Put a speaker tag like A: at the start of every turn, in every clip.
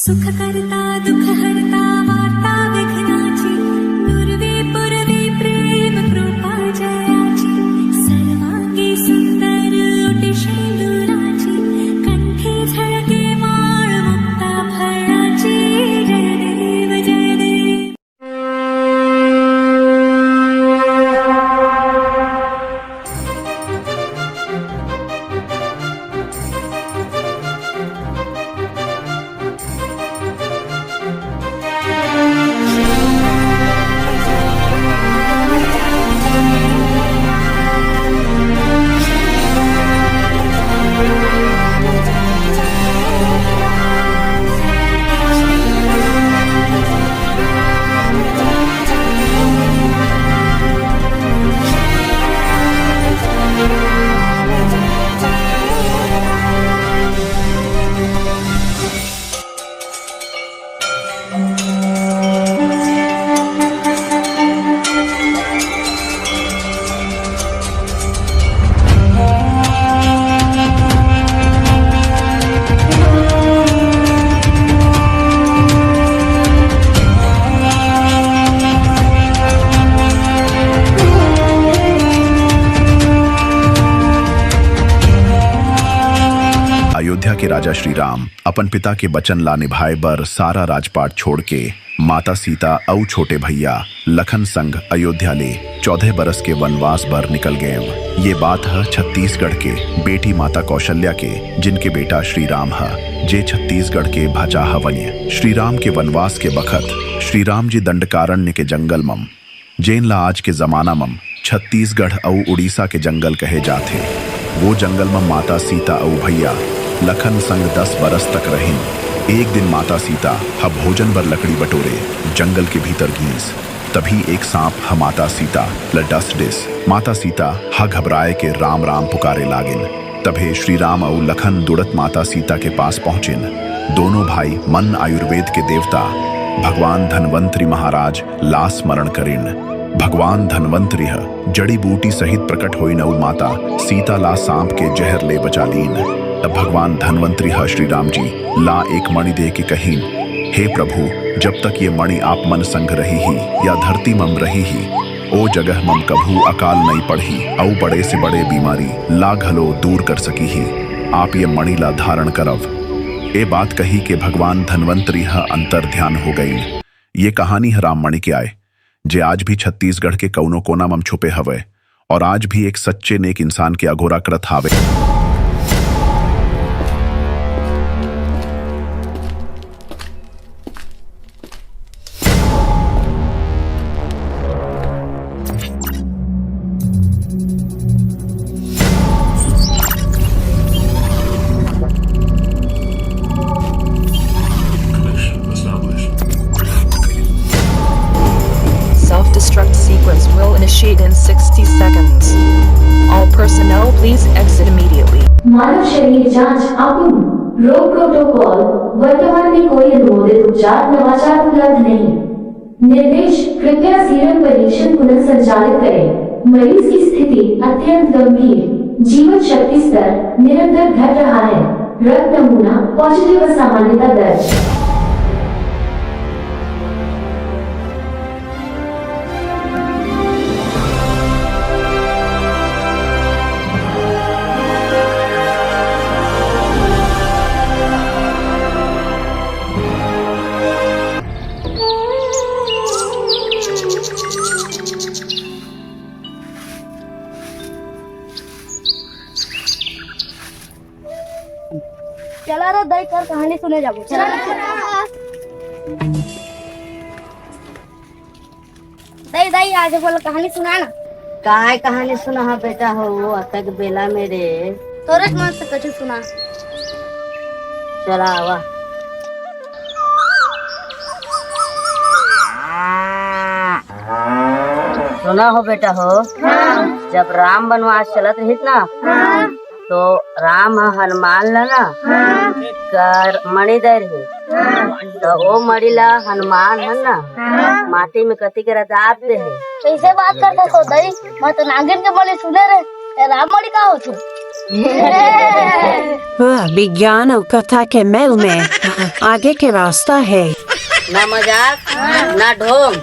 A: सुख करता दुख हरता वार्ता विघ्नाची दुर्वे पुरवे प्रेम कृपा जयाची सर्वांगी सुंदर ओटी शेंदुराची कंठी झळके माळ मुक्ता फळाची जय देव जय देव।
B: अयोध्या के राजा श्री राम अपन पिता के वचन ला निभाए बर सारा राजपाट छोड़ के माता सीता और छोटे भैया लखन संग अयोध्या ले 14 बरस के वनवास भर निकल गए। ये बात है छत्तीसगढ़ के बेटी माता कौशल्या के, जिनके बेटा श्री राम है जे छत्तीसगढ़ के भाचा हवन्य। श्री राम के वनवास के बखत श्री राम जी दंडकारण्य के जंगल मम, जेन ला आज के जमाना मम छत्तीसगढ़ और उड़ीसा के जंगल कहे जाते, वो जंगल में माता सीता और भैया लखन संग 10 बरस तक रहीन। एक दिन माता सीता ह भोजन बर लकड़ी बटोरे जंगल के भीतर घीस, तभी एक सांप ह माता सीता ल डस डिस। माता सीता ह घबराए के राम राम पुकारे लागिन। तभे श्री राम और लखन दुड़त माता सीता के पास पहुंचिन। दोनों भाई मन आयुर्वेद के देवता भगवान धन्वंतरी महाराज ला स्मरण करिन। भगवान धन्वंतरी ह जड़ी बूटी सहित प्रकट होइन और माता सीता ला सांप के जहर ले बचा लीन। तब भगवान धन्वंतरी ह श्री राम जी ला एक मणि दे के कहीन, हे प्रभु, जब तक ये मणि आप मन संग रही ही या धरती मम रही ही, ओ जगह मम कभू अकाल नहीं पढ़ी और बड़े से बड़े बीमारी ला घलो दूर कर सकी ही। आप ये मणि ला धारण करव। ए बात कही के भगवान धन्वंतरी ह अंतर ध्यान हो गई। ये कहानी है राम मणि के आए, जे आज भी छत्तीसगढ़ के कौनो कोना मम छुपे हवे और आज भी एक सच्चे नेक इंसान के अघोरा करत हावे।
C: Self-destruct sequence will initiate in 60 seconds. All personnel please exit immediately.
D: मानव शरीर जांच आगम रोग प्रोटोकॉल। वर्तमान में कोई अनुमोदित उपचार नवाचार उपलब्ध नहीं। निर्देश, कृपया सीरम परीक्षण पुनः संचालित करें। मरीज की स्थिति अत्यंत गंभीर, जीवन शक्ति स्तर निरंतर घट रहा है। रक्त नमूना पॉजिटिव असामान्यता दर्ज।
E: चला रे दई कर कहानी सुने जाबो। चला दई दई आज बोल कहानी सुना ना।
F: काय कहानी सुना है बेटा हो अतक बेला मेरे
E: तोरे मन से कुछ सुना।
F: चला आवा। सुना हो बेटा हो, जब राम वनवास चलत रहित ना, तो राम हनुमान ला ना कर मणि दे रही, तो वो मणि ला हनुमान है ना माटी में कति के रदात दे है।
E: कैसे बात करता तो दई, मैं तो नागिन के मणि सुने रे, राम मणि का हो तू?
G: विज्ञान और कथा के मेल में आगे के रास्ता है।
F: ना मजाक ना ढोंग,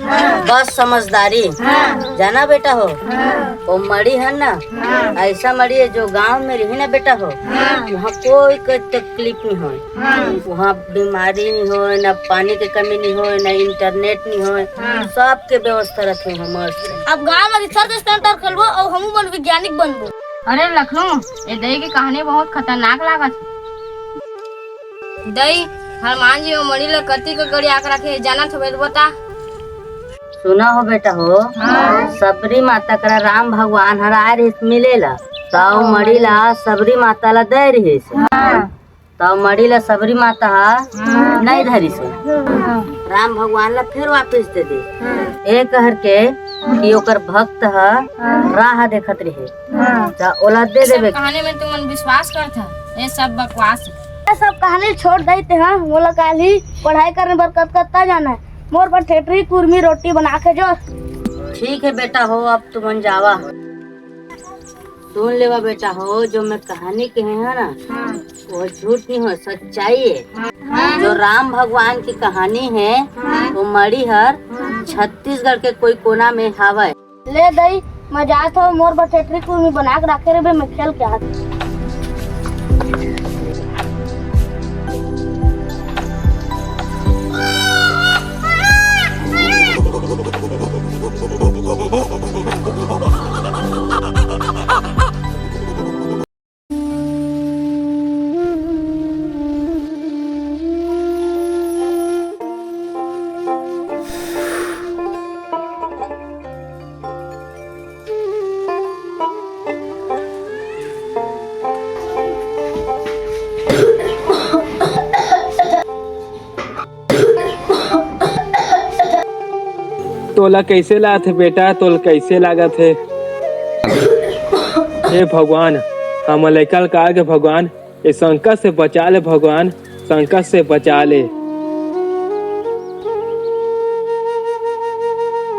F: बस समझदारी। जाना बेटा हो, वो मड़ी है ना, ऐसा मड़ी है जो गांव में रही ना बेटा हो, वहाँ कोई तकलीफ नहीं हो, वहाँ बीमारी नहीं हो, ना पानी की कमी नहीं हो, ना इंटरनेट नहीं हो, सबके व्यवस्था रखे हो मस्त।
E: अब गांव में रिसर्च सेंटर खोलबो और हमू बन वैज्ञानिक बनबो।
H: अरे लखनऊ, ये दही की कहानी बहुत खतरनाक लागत। दही हनुमान जी मड़ी ले कति के गड़ी आकर रखे जाना तो बता।
F: सुना हो बेटा हो, सबरी माता करा राम भगवान हर आए रही मिलेला, तो मड़ी ला सबरी माता ला दे रही से, तो मड़ी ला सबरी माता नहीं धरी से, राम भगवान ला फिर वापस दे दे। एक कहर के कि ओकर भक्त राह देखत रहे, तो ओला दे देबे।
H: कहानी में तुम विश्वास करता, ये सब बकवास है।
E: सब कहानी छोड़ देते हैं, बोला काल ही पढ़ाई करने पर कलकत्ता जाना है, मोर पर ठेठरी कुर्मी रोटी बना के जो।
F: ठीक है बेटा हो, अब तुम जावा। सुन लेवा बेटा हो, जो मैं कहानी कहे है ना, वो झूठ नहीं हो, सच्चाई है। जो राम भगवान की कहानी है वो मड़ी हर छत्तीसगढ़ के कोई कोना में हवा।
E: ले दई मैं जात हो, मोर पर ठेठरी कुर्मी बना के रखे रे, मैं खेल के आती।
I: तोला कैसे लागत है बेटा, तोला कैसे लागत है? हे भगवान, हम लैकल का के भगवान, ये संकट से बचा ले भगवान, संकट से बचा ले।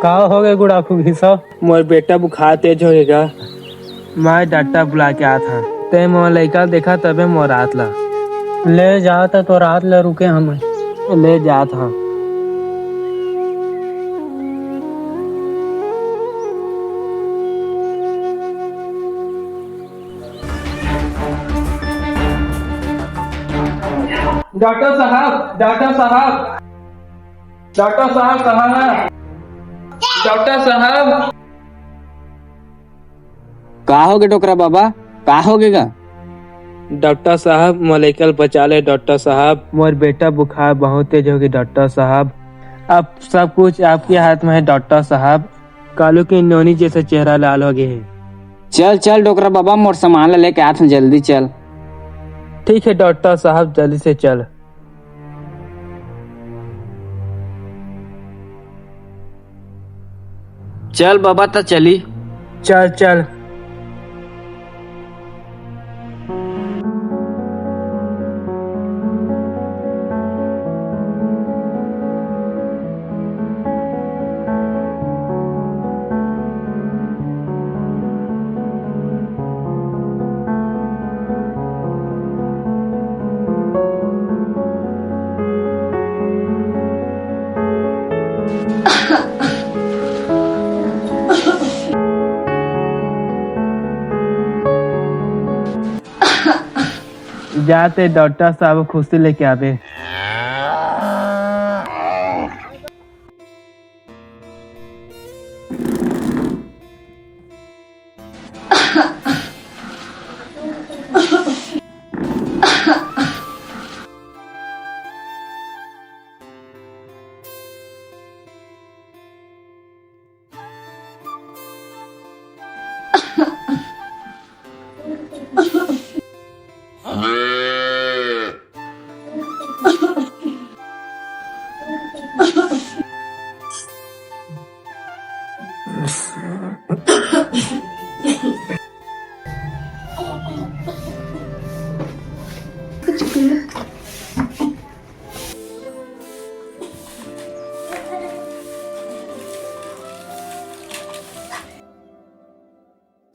J: का हो गए गुड़ाखू भी सब?
I: मोर बेटा बुखार तेज होएगा, मैं डॉक्टर बुला के आया था, ते मोर लैकल देखा तबे मोर रात ला
J: ले जाता तो रात ले रुके हम
I: ले जात हाँ। डॉक्टर साहब, डॉक्टर साहब, डॉक्टर साहब कहाँ है? डॉक्टर साहब।
K: का हो गए डोकरा बाबा, का हो गएगा?
I: डॉक्टर साहब मलेकल बचा ले डॉक्टर साहब, मोर बेटा बुखार बहुत तेज हो गई डॉक्टर साहब, अब सब कुछ आपके हाथ में है डॉक्टर साहब, कालू की नोनी जैसा चेहरा लाल हो गया है।
K: चल चल डोकरा बाबा, मोर सामान लेके आत जल्दी चल।
I: ठीक है डॉक्टर साहब, जल्दी से चल।
K: चल बाबा तो चली।
I: चल चल। जाते डॉक्टर साहब खुशी लेके आवे।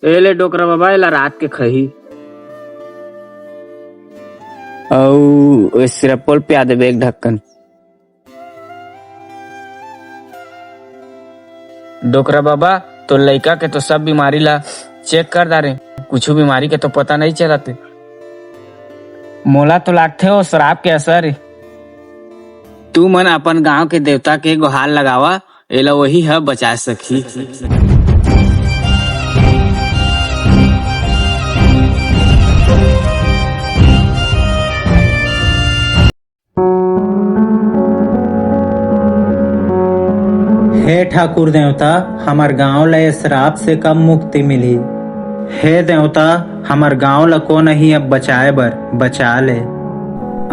K: ले डोकरा बाबा, ला रात के खही। और सिरपोल पे देवे एक ढक्कन। डोकरा बाबा तो लड़का के तो सब बीमारी ला चेक कर दारे, कुछ बीमारी के तो पता नहीं चलते। मोला तो लागते हो शराब के असर। तू मन अपन गांव के देवता के गुहार लगावा, एला वही है बचा सकी।
J: हे ठाकुर देवता, हमार गांव ला श्राप से कब मुक्ति मिली। हे देवता, हमार गांव ला को नहीं अब बचाए बर बचा ले।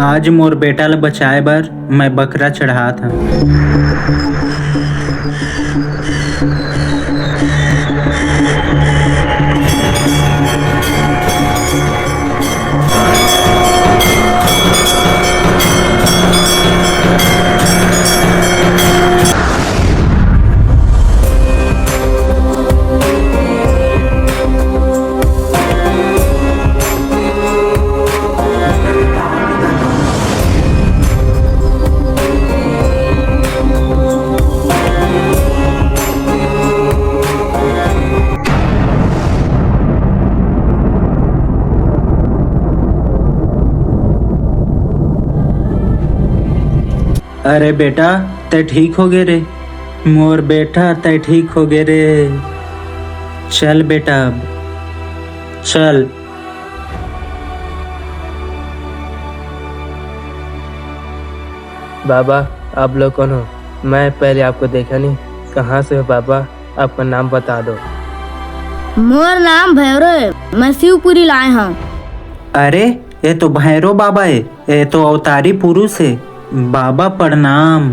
J: आज मोर बेटा ला बचाए बर मैं बकरा चढ़ा था। अरे बेटा ते ठीक हो गए रे, मोर बेटा ते ठीक हो गए रे। चल बेटा अब चल।
I: बाबा आप लोग कौन हो? मैं पहले आपको देखा नहीं, कहाँ से हो बाबा? आपका नाम बता दो।
E: मोर नाम भैरव है, मैं शिवपुरी लाए हूँ।
J: अरे ये तो भैरव बाबा है, ये तो अवतारी पुरुष है। बाबा प्रणाम।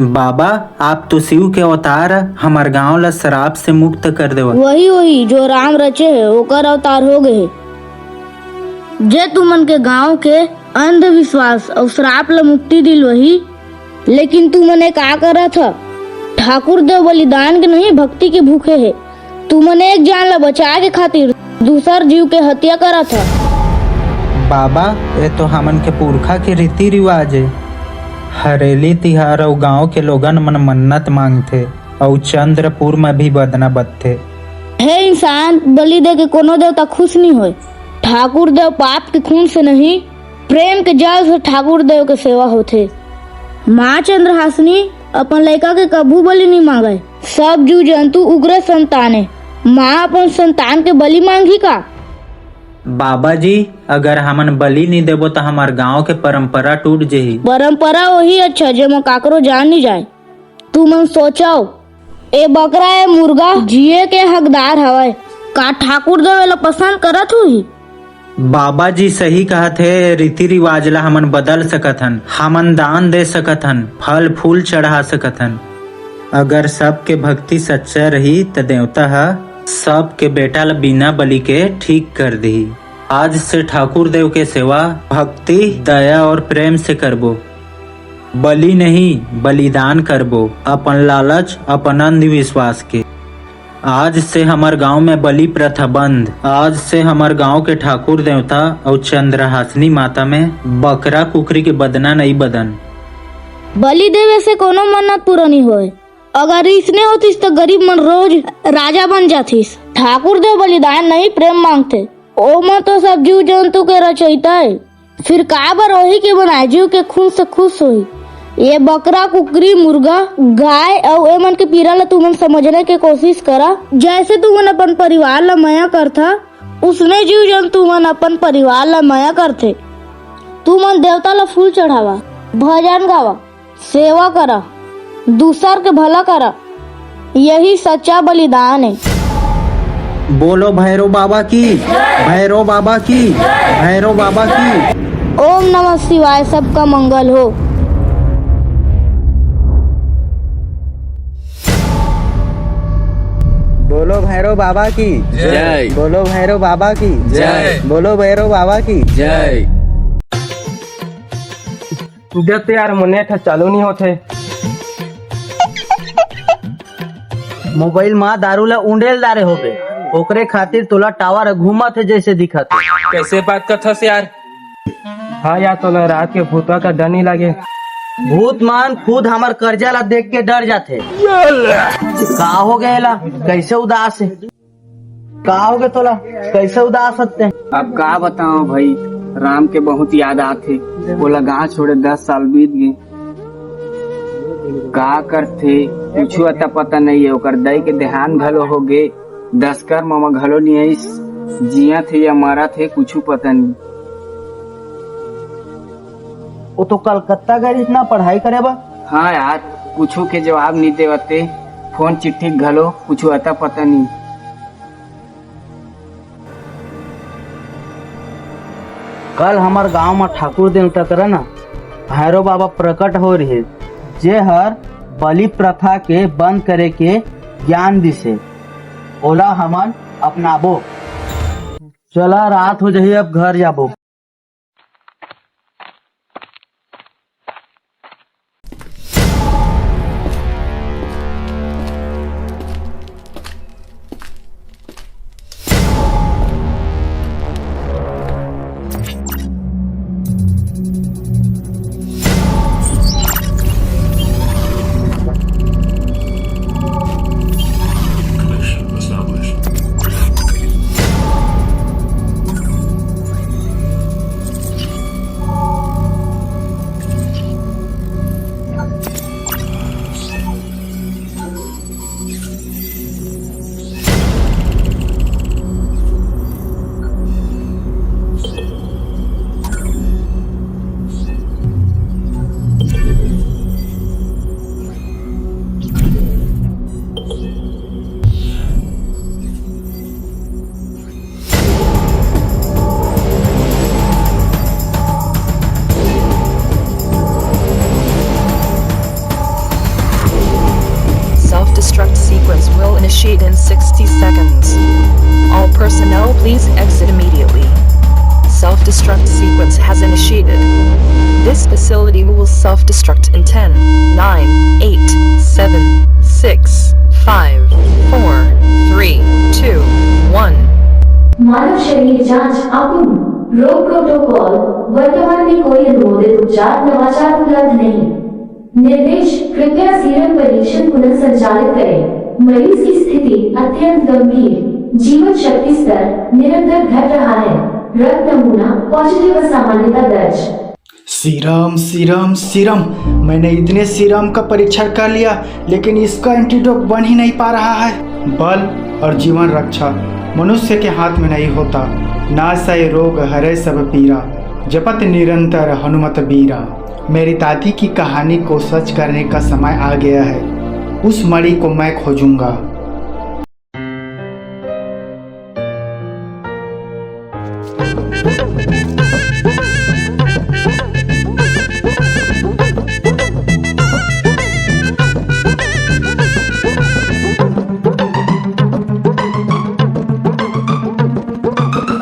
J: बाबा आप तो शिव के अवतार, हमार गांव ला शराब से मुक्त कर देवा।
E: वही जो राम रचे है ओकर अवतार हो गए। जे तुमन के गांव के अंधविश्वास और श्राप ला मुक्ति दिल वही, लेकिन तुमने का करा था? ठाकुर देव बलिदान के नहीं भक्ति के भूखे है। तुमने एक जान ला बचा के खातिर दूसर जीव के हत्या करा था।
J: बाबा ये तो हमन के पुरखा के रीति रिवाज है। हरेली तिहार और गांव के लोगन मन मन्नत मांगते और चंद्रपुर में भी बदना बदते।
E: हे इंसान, बलि दे के कोनो देवता खुश नहीं होए। ठाकुर देव पाप के खून से नहीं, प्रेम के जल से ठाकुर देव के सेवा होते। माँ चंद्रहासिनी अपन लड़का के कबू बलि नहीं मांगे। सब जीव जंतु उग्र संतान है, माँ अपन संतान के बलि मांगी का?
J: बाबा जी अगर हमन बलि नहीं देबो तो हमार गांव के परंपरा टूट जाही।
E: परंपरा वही अच्छा जे में काकरो जान नहीं जाए। तू मन सोचाओ, ए बकरा ए मुर्गा जिए के हकदार हवाए, का ठाकुर देव ला पसंद करत हुई?
J: बाबा जी सही कहत है, रीति रिवाज ला हमन बदल सकत हन, हमन दान दे सकत हन, फल फूल चढ़ा सकत हन। अगर सबके भक्ति सच्चा रही तो देवता है सब के बेटा ला बिना बलि के ठीक कर दी। आज से ठाकुर देव के सेवा भक्ति दया और प्रेम से करबो, बलि नहीं बलिदान करबो, अपन लालच अपन अंधविश्वास के। आज से हमार गांव में बलि प्रथा बंद। आज से हमार गांव के ठाकुर देवता और चंद्रहासिनी माता में बकरा कुकरी के बदना नहीं बदन।
E: बलि देवे से कोनो मन्नत पूरा नहीं होए। अगर इसने होतीस तो गरीब मन रोज राजा बन जातीस। ठाकुर देव बलिदान नहीं प्रेम मांगते। ओमा तो सब जीव जंतु के रचयिता है, फिर का बर वही के बनाए जीव के खून से खुश हुई। ये बकरा कुकरी मुर्गा गाय और एमन के पीरा ला तुमन समझने के कोशिश करा। जैसे तुमन अपन परिवार ला माया करथा, उसने जीव जंतु मन अपन परिवार ला माया करथे। तुमन देवता ला फूल चढ़ावा, भजन गावा, सेवा करा, दूसर के भला करा, यही सच्चा बलिदान है।
J: बोलो भैरव बाबा की, भैरव बाबा की, भैरव बाबा की।
E: ओम नमः शिवाय। सबका मंगल हो।
J: बोलो भैरव बाबा की
K: जय।
J: बोलो भैरव बाबा की
K: जय।
J: बोलो भैरव बाबा की
K: जय।
I: जब यार मने चालू नहीं होते।
L: मोबाइल माँ दारू ला उंडेल दारे होबे, ओकरे खातिर तोला टावर घूमत है जैसे दिखत है।
I: कैसे बात करथस यार? हाँ यार तो रात के भूतवा का डर नहीं लगे।
L: भूत मान खुद हमार कर्जा ला देख के डर जाते। का हो गया कैसे उदास है? का हो गया तोला कैसे उदास सकते हैं?
K: अब का बताओ भाई, राम के बहुत याद आते। बोला गाँव छोड़े 10 साल बीत गए, का करते कुछ अता पता नहीं है। ओकर दई के देहान घलो हो गए, 10 कर मामा घलो नहीं आई, जिया थे या मरा थे कुछ पता नहीं।
L: वो तो कलकत्ता गए इतना पढ़ाई करे बा।
K: हाँ यार कुछ के जवाब नहीं देवते, फोन चिट्ठी घलो कुछ अता पता नहीं।
L: कल हमार गांव में ठाकुर देवता करे ना भैरव बाबा प्रकट हो रहे, जे हर बलि प्रथा के बंद करे के ज्ञान दिसे। ओला हमन अपनाबो। चला रात हो जाही, अब घर जाबो।
C: Self-destruct sequence will initiate in 60 seconds. All personnel please exit immediately. Self-destruct sequence has initiated. This facility will self-destruct in 10, 9, 8, 7, 6, 5, 4, 3, 2, 1.
D: मानव शरीर जांच आगम रोग प्रोटोकॉल वर्तमान में कोई अनुमोदित उपचार नवाचार उपलब्ध नहीं। निर्देश कृपया सीरम परीक्षण पुनः संचालित करें। मरीज की स्थिति अत्यंत गंभीर, जीवन शक्ति स्तर निरंतर घट रहा है। रक्त नमूना पॉजिटिव असामान्यता दर्ज।
M: सीरम सीरम सीरम, मैंने इतने सीरम का परीक्षण कर लिया लेकिन इसका एंटीडोट बन ही नहीं पा रहा है। बल और जीवन रक्षा मनुष्य के हाथ में नहीं होता। नासय रोग हरे सब पीरा, जपत निरंतर हनुमत बीरा। मेरी दादी की कहानी को सच करने का समय आ गया है। उस मणि को मैं खोजूंगा।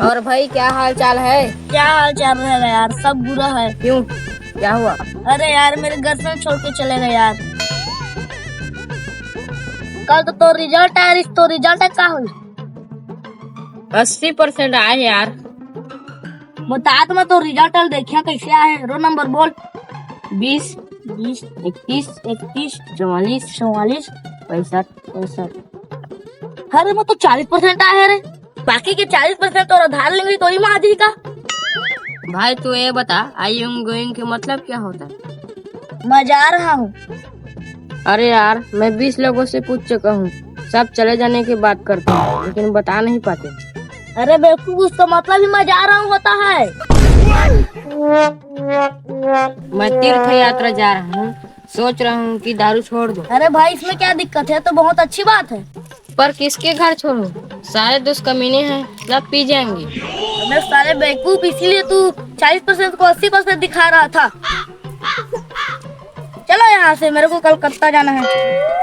H: और भाई क्या हाल चाल है?
E: क्या हाल चाल रहेगा यार, सब बुरा है।
H: क्यों, क्या हुआ?
E: अरे यार मेरे गर्लफ्रेंड छोड़ के चले गए यार। कल तो रिजल्ट आया, तो रिजल्ट क्या हुई?
H: 80% आए यार।
E: बता तो मैं तो रिजल्ट देखिया कैसे आए। रोल नंबर बोल।
H: 20,
E: 20,
H: 21, 44, 44, 65।
E: अरे मैं तो 40% आए रे। बाकी के 40% तो आधार लेंगे तो ही माँ का।
H: भाई तू ये बता, आई एम गोइंग के मतलब क्या होता है?
E: मैं जा रहा हूँ।
H: अरे यार मैं 20 लोगों से पूछ चुका हूँ, सब चले जाने की बात करते हैं लेकिन बता नहीं पाते।
E: अरे बेवकूफ, उसका मतलब ही मैं जा रहा हूँ होता है।
H: मैं तीर्थ यात्रा जा रहा हूँ, सोच रहा हूँ कि दारू छोड़ दूं।
E: अरे भाई इसमें क्या दिक्कत है, तो बहुत अच्छी बात है।
H: पर किसके घर छोड़ूं? सारे दोस्त कमीने हैं, सब पी जाएंगे।
E: अबे सारे बेवकूफ, इसीलिए तू 40% को 80% दिखा रहा था। चलो यहाँ से, मेरे को कलकत्ता जाना है।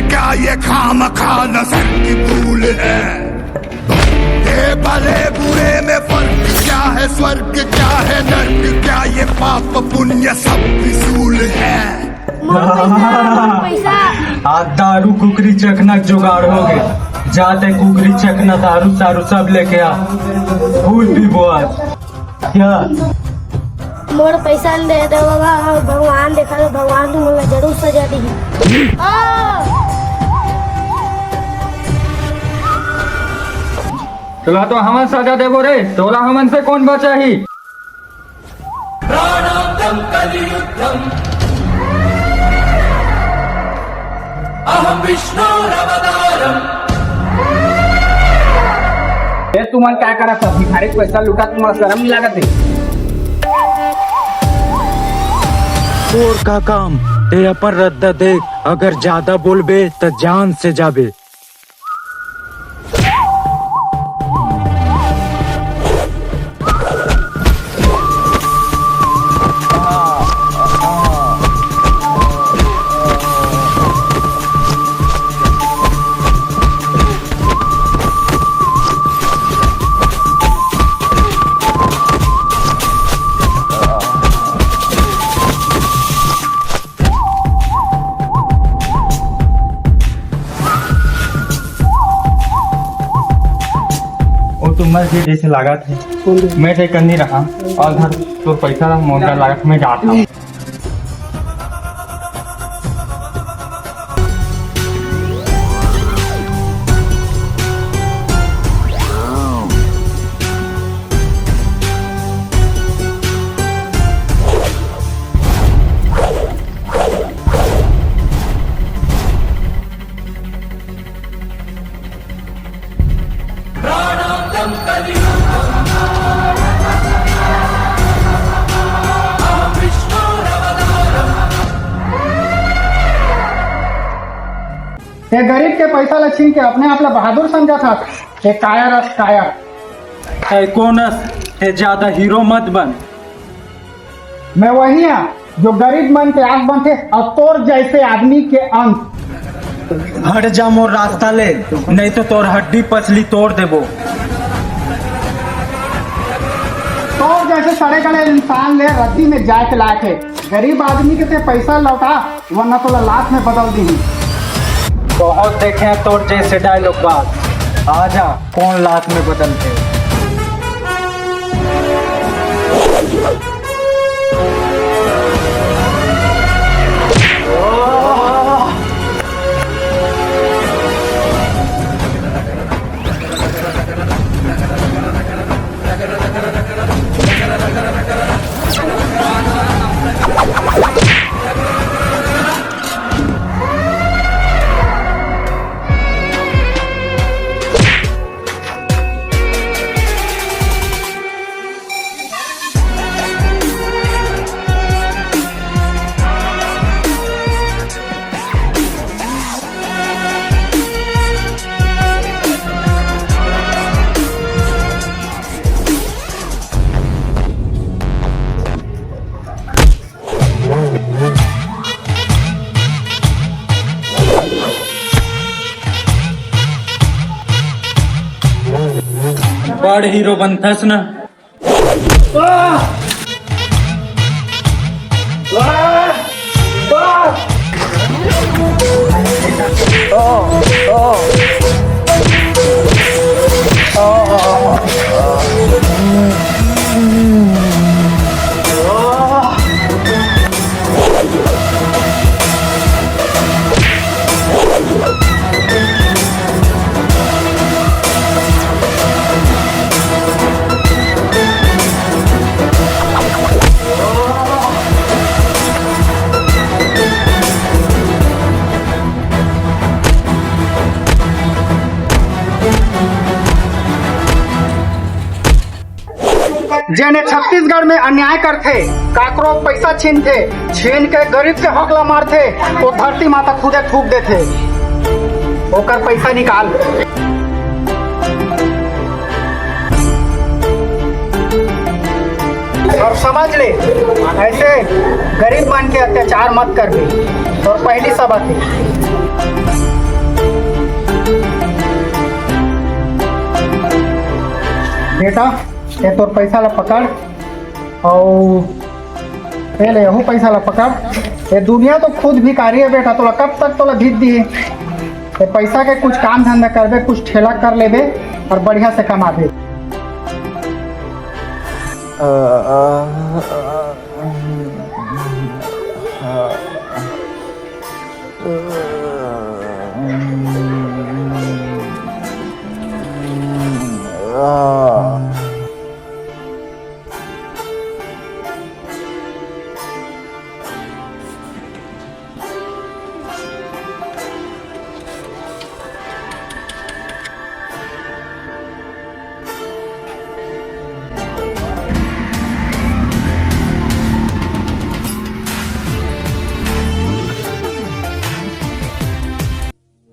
N: क्या ये खामखा नस्ल की भूल है? ये भले बुरे में फर्क क्या है? स्वर्ग क्या है नर्क क्या? ये पाप पुण्य सब फिजूल है।
J: आज दारू कुकरी चखना जुगाड़ हो गया। जाते कुकरी चखना दारू सारू सब लेके आ। फूल भी बोआ क्या
E: मोर पैसा दे दे भगवान देखा तो भगवान तुम मुझे जरूर सजा दी।
L: तोला तो हमन सजा देबो रे, तोला हमन से कौन बचा ही?
K: ये तुमन क्या करा था? भिखारी पैसा लुटा, तुम्हारा शर्म नहीं लागत है?
J: तोर का काम ते अपन रद्दा देख, अगर ज्यादा बोलबे तो जान से जाबे।
L: मस्जिद जैसे लागत है, मैं तो कर नहीं रहा और घर तो पैसा मोटा लागत में जाता हूँ।
M: ये गरीब के पैसा ला छीन के अपने आप ला बहादुर समझा था। ये कायर कायर
J: कौनस ये ज्यादा हीरो मत बन।
M: मैं वही है जो गरीब मन के आंख बनते और तोर जैसे आदमी के अंक।
J: हट जा मोर रास्ता ले, नहीं तो तोर हड्डी पसली तोड़ देबो।
M: तोर जैसे सड़े गले इंसान ले रद्दी में जाए के लायक है। गरीब आदमी के ते पैसा लौटा, वरना तो लात में बदल दी।
J: बहुत देखे हैं तोर जैसे डायलॉग बात। आजा कौन लात में बदलते। बड़ हीरो बनथस ना।
M: जेने छत्तीसगढ़ में अन्याय करते, काकरो पैसा छीनते, छीन के गरीब के हकला मारते, तो धरती माता खुदे थूक देते। ओकर पैसा निकाल। और समझ ले, ऐसे गरीब मन के अत्याचार मत कर दे। और पहली सबक है बेटा ये तोर पैसा ला पकड़ और ये ले यहू पैसा ला पकड़। ये दुनिया तो खुद भिखारी है बेटा, तोला कब तक तोला भीख दी। ये पैसा के कुछ काम धंधा करबे, कुछ ठेला कर लेबे और बढ़िया से कमाबे।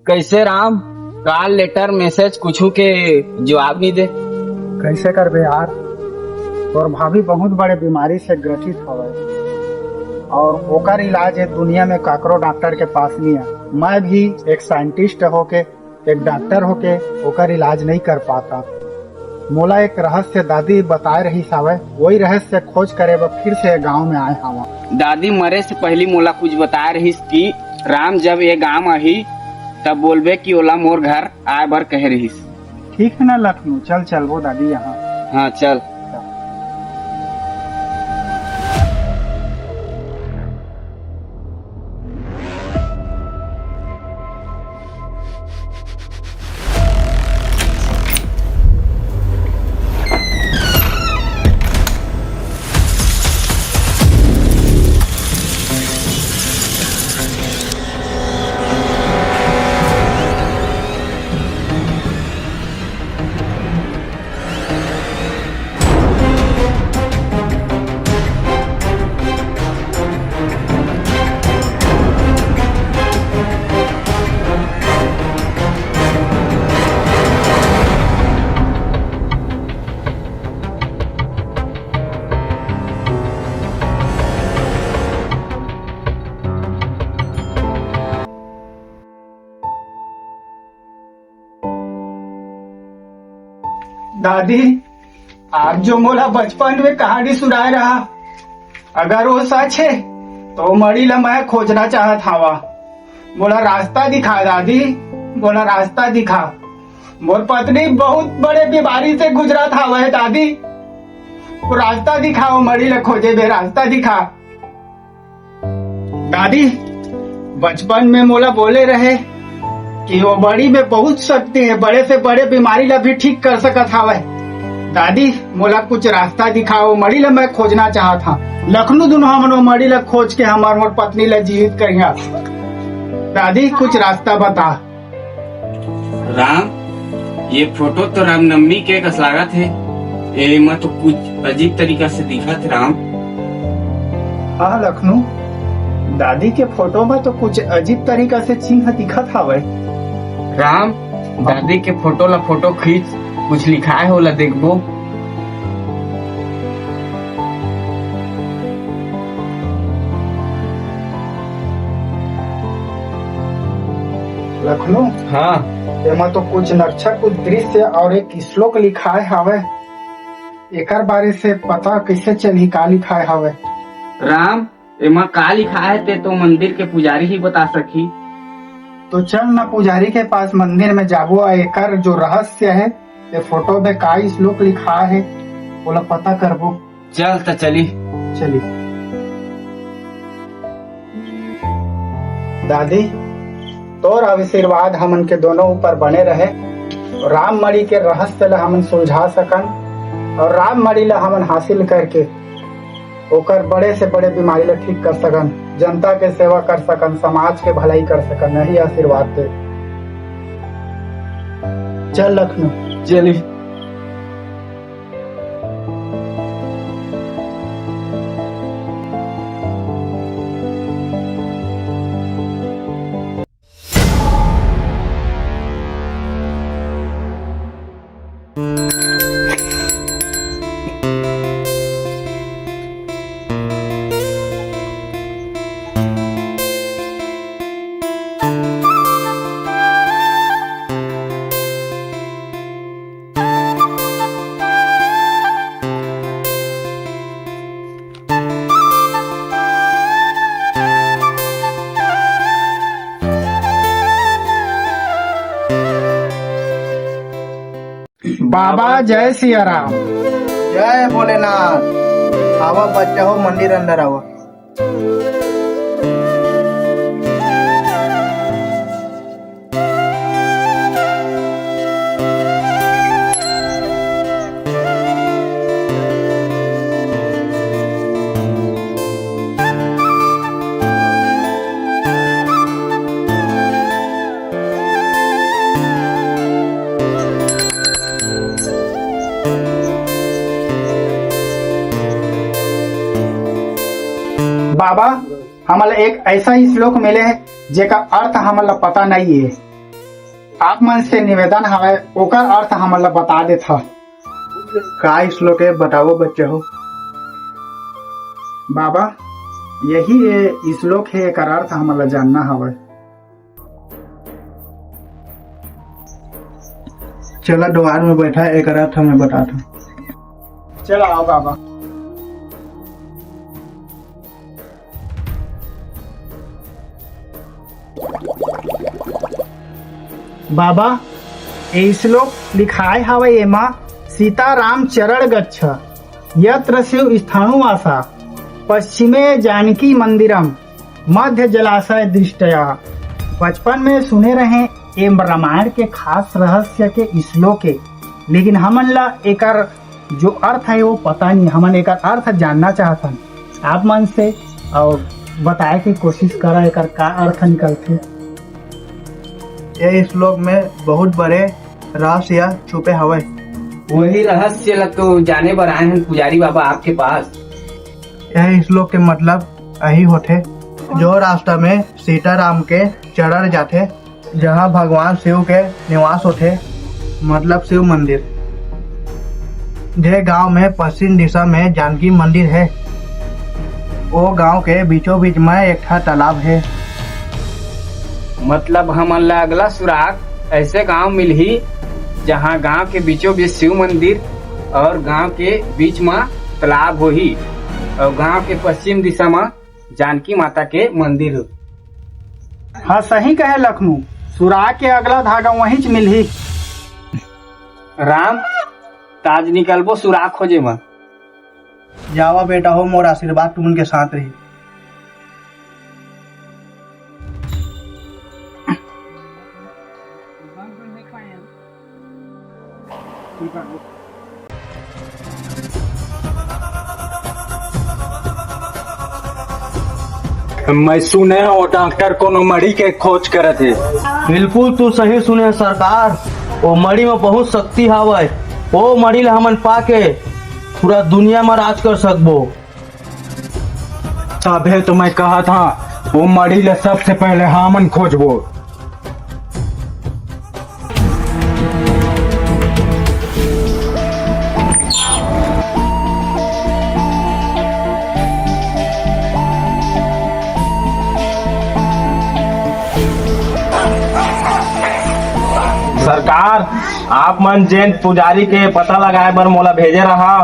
K: कैसे राम, कॉल लेटर मैसेज कुछ के जवाब नहीं दे।
M: कैसे करबे यार, और भाभी बहुत बड़े बीमारी से ग्रसित हवे और ओकर इलाज है दुनिया में काकरो डॉक्टर के पास नहीं है। मैं भी एक साइंटिस्ट होके, एक डॉक्टर होके ओकर इलाज नहीं कर पाता। मोला एक रहस्य दादी बताए रही सावे, वही रहस्य खोज करे फिर से गांव में आए हवा।
K: दादी मरे से पहली मोला कुछ बताए रहीस कि राम जब ये गांव आही तब बोलबे कि ओला मोर घर आए बर कह रहीस।
M: ठीक है ना लखनऊ, चल चल वो दादी यहाँ।
K: हाँ चल।
M: दादी आप जो मोला बचपन में कहानी सुनाए रहा, अगर वो सच है तो मड़ी ला मैं खोजना चाहत हवा। मोला रास्ता दिखा दादी, मोला रास्ता दिखा। मोर पत्नी बहुत बड़े बीमारी से गुजरा था वह दादी, वो रास्ता दिखाओ, मड़ी ला खोजे बे रास्ता दिखा। दादी बचपन में मोला बोले रहे कि वो बड़ी में बहुत शक्ति है, बड़े से बड़े बीमारी ला भी ठीक कर सकत हवे। दादी मोला कुछ रास्ता दिखाओ, मड़ी ला मैं खोजना चाहत था। लखनऊ दोनों हमनो मड़ी ला खोज के हमार मोर पत्नी ला जीवित करिया। दादी कुछ रास्ता बता।
K: राम ये फोटो तो रामनवमी के कस लागत है, ए में तो कुछ अजीब तरीका से दिखा थे राम।
M: हाँ लखनऊ, दादी के फोटो में तो कुछ अजीब तरीका से चिन्ह दिखत हवे।
K: राम दादी के फोटो ला फोटो खींच, कुछ लिखाए होला देखबो।
M: लखनऊ
K: हाँ
M: एमा तो कुछ नक्शा, कुछ दृश्य और एक श्लोक लिखाए हवे। एकर बारे से पता कैसे चली का लिखाए हवे?
K: राम एमा का लिखा है ते तो मंदिर के पुजारी ही बता सकी।
M: तो चल ना पुजारी के पास मंदिर में जाबो, एकर जो रहस्य है ये फोटो में का श्लोक लिखा है बोला पता करबो।
K: चल तो चली।
M: चली। दादी तोर आशीर्वाद हमन के दोनों ऊपर बने रहे, राम मणि के रहस्य ला हमन सुलझा सकन और राम मणि ला हमन हासिल करके ओकर बड़े से बड़े बीमारी ला ठीक कर सकन, जनता के सेवा कर सकन, समाज के भलाई कर सकन। यही आशीर्वाद दे। चल लखनऊ
K: चली।
M: बाबा जय सिया राम।
L: जय भोलेनाथ। आवा बच्चा हो मंदिर अंदर आवा।
M: बाबा हमला एक ऐसा ही श्लोक मिले है जेका अर्थ हमला पता नहीं है। आप मन से निवेदन हवे ओकर अर्थ हमला बता देता।
L: का श्लोक है बताओ बच्चे हो।
M: बाबा यही है श्लोक है एकर अर्थ हमला जानना हवे।
L: चला द्वार में बैठा है एक अर्थ हमें बताता।
M: चलो आओ बाबा। बाबा ये श्लोक लिखाए हवे एमा सीताराम चरण गच्छ यत्र शिव स्थाणुवासा पश्चिमे जानकी मंदिरम मध्य जलाशय दृष्टया। बचपन में सुने रहे ये रामायण के खास रहस्य के श्लोक है, लेकिन हमन ला एकर जो अर्थ है वो पता नहीं। हमन एकर अर्थ जानना चाहतन आप मन से और बताए की कोशिश करा एकर का अर्थ निकलते।
L: ये श्लोक में बहुत बड़े रहस्य छुपे हवे।
K: वही रहस्य ला तो जाने बर आए हैं पुजारी बाबा आपके पास।
L: यह श्लोक के मतलब यही होते जो रास्ता में सीताराम के चरण जाते जहाँ भगवान शिव के निवास होते मतलब शिव मंदिर। जे गांव में पश्चिम दिशा में जानकी मंदिर है वो गांव के बीचों बीच में एक तालाब है।
K: मतलब हमन ला अगला सुराग ऐसे गांव मिलही जहां गांव के बीचों बीच शिव मंदिर और गांव के बीच में तालाब होही और गांव के पश्चिम दिशा में जानकी माता के मंदिर हो।
M: हाँ सही कहे लखनऊ सुराग के अगला धागा वहीं च मिलही।
K: राम ताज निकलबो सुराग खोजे में।
L: जावा बेटा हो मोर आशीर्वाद तुमन के साथ रही।
J: मैं सुने हो डॉक्टर कोनो मड़ी के खोज करत है।
L: बिल्कुल तू सही सुने सरकार। वो मड़ी में बहुत शक्ति हवे। वो मड़ी ला हमन पाके पूरा दुनिया में राज कर सकबो।
J: तबे तो मैं कहा था वो मड़ी ले सबसे पहले हमन खोजबो। सरकार आप मन जैन पुजारी के पता लगाए बर मोला भेजे रहा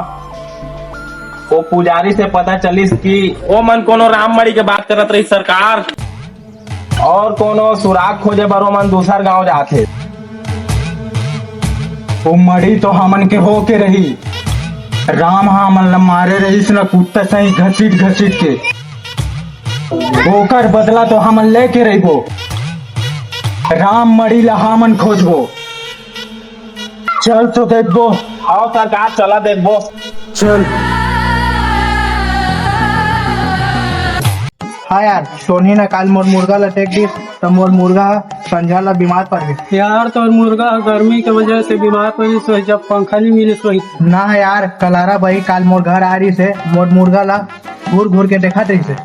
J: वो पुजारी से पता चलिस कि वो मन कोनो राम मड़ी के बात करत रही सरकार और कोनो सुराग खोजे बर वो मन दूसर गांव जाथे। वो मड़ी तो हमन के हो के रही। राम हमन ला मारे रहीस न कुत्ता सही घसीट घसीट के ओकर बदला तो हमन लेके रहिबो। राम मड़ी ला हमन खोजबो। चल तो देखबो। आओ सरकार चला देखबो। चल।
L: हाँ यार सोनी ने काल मोर मुर्गा लटेक दी तो मोर मुर्गा संझा ला बीमार पड़ गई।
I: यार तो मुर्गा गर्मी के वजह से बीमार पड़ी सोई जब पंखा नहीं मिले सोई।
L: ना यार कलारा भाई काल मोर घर आ रही से मोर मुर्गा ला घूर घूर के देखा रही से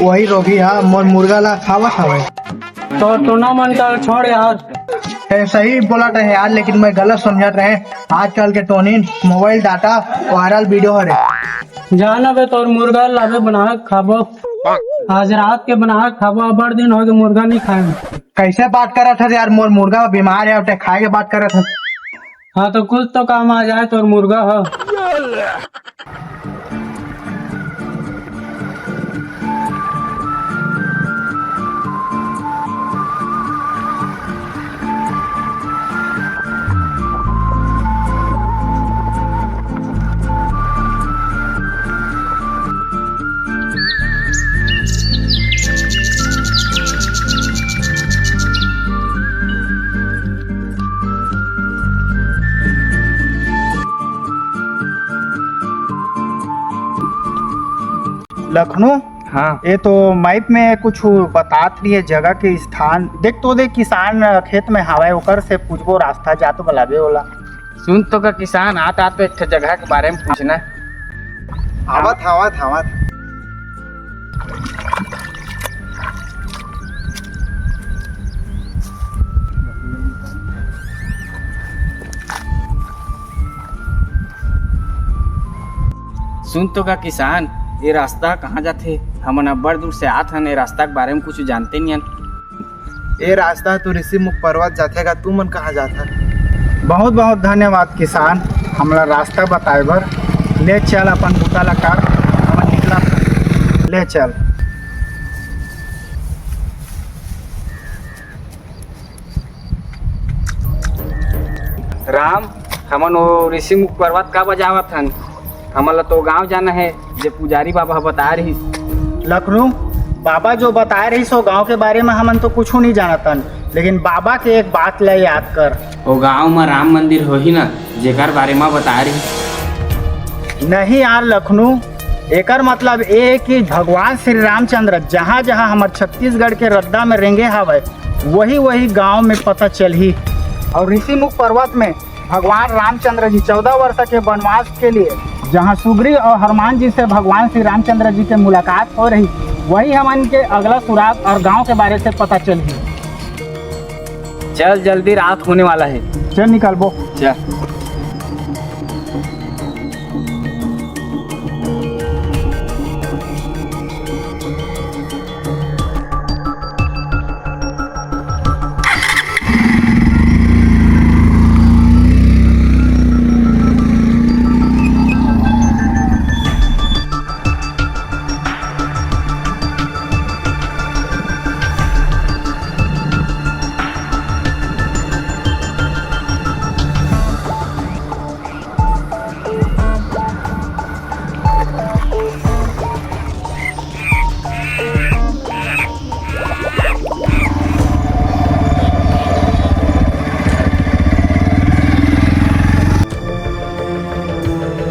L: वही रोगी है मोर मुर्गा ला खावा खावे।
I: तो ना मन कर छोड़ यार।
L: सही बोला रहे यार लेकिन मैं गलत समझा रहे। आजकल के टोनिन मोबाइल डाटा वायरल वीडियो हो रहे।
I: जाना बे तो मुर्गा लावे बना खाबो। आज रात के बना खाबो। बड़ दिन हो गए मुर्गा नहीं खाए।
L: कैसे बात कर रहा था यार मोर मुर्गा बीमार है उठे खाए के बात कर रहा था।
I: हाँ तो कुछ तो काम आ जाए तो मुर्गा हो।
M: लखनऊ।
K: हाँ
M: ये तो मैप में कुछ बतात नहीं है जगह के स्थान। देख तो देख किसान खेत में हवा ओकर से पूछबो रास्ता जा तो बलाबे होला।
K: सुन तो का किसान आता तो एक जगह के बारे में पूछना।
M: आवत
K: सुन तो का किसान, ये रास्ता कहाँ जाते? हमन अब्बड़ दूर से आत हन, ये रास्ता के बारे में कुछ जानते नहीं हन।
O: ये रास्ता तो ऋषि मुख पर्वत जातेगा, तू मन कहाँ जाता?
M: बहुत बहुत धन्यवाद किसान हमरा रास्ता बताए बर। ले चल अपन बूता ला काट, हमन निकला। ले चल।
K: राम, हमन वो ऋषि मुख पर्वत का बजावत हन? हमन तो गांव जाना है, जे पुजारी बाबा बता रही।
M: लखनऊ बाबा जो बताए रही सो गांव के बारे में हमन तो कुछ नहीं जानतन, लेकिन बाबा के एक बात ले याद कर।
K: वो गांव में राम मंदिर हो ही ना, जेकर बारे में बता रही।
M: नहीं यार लखनऊ, एकर मतलब ये कि भगवान श्री रामचंद्र जहाँ जहाँ हमारे छत्तीसगढ़ के रद्दा में रेंगे हवे, वही वही गांव में पता चल ही। और ऋषि मुख पर्वत में भगवान रामचंद्र जी 14 वर्ष के वनवास के लिए जहाँ सुग्रीव और हनुमान जी से भगवान श्री रामचंद्र जी के मुलाकात हो रही, वही हमन के अगला सुराग और गांव के बारे से पता चल ही।
K: चल जल्दी, रात होने वाला है।
M: चल निकलबो।
K: चल।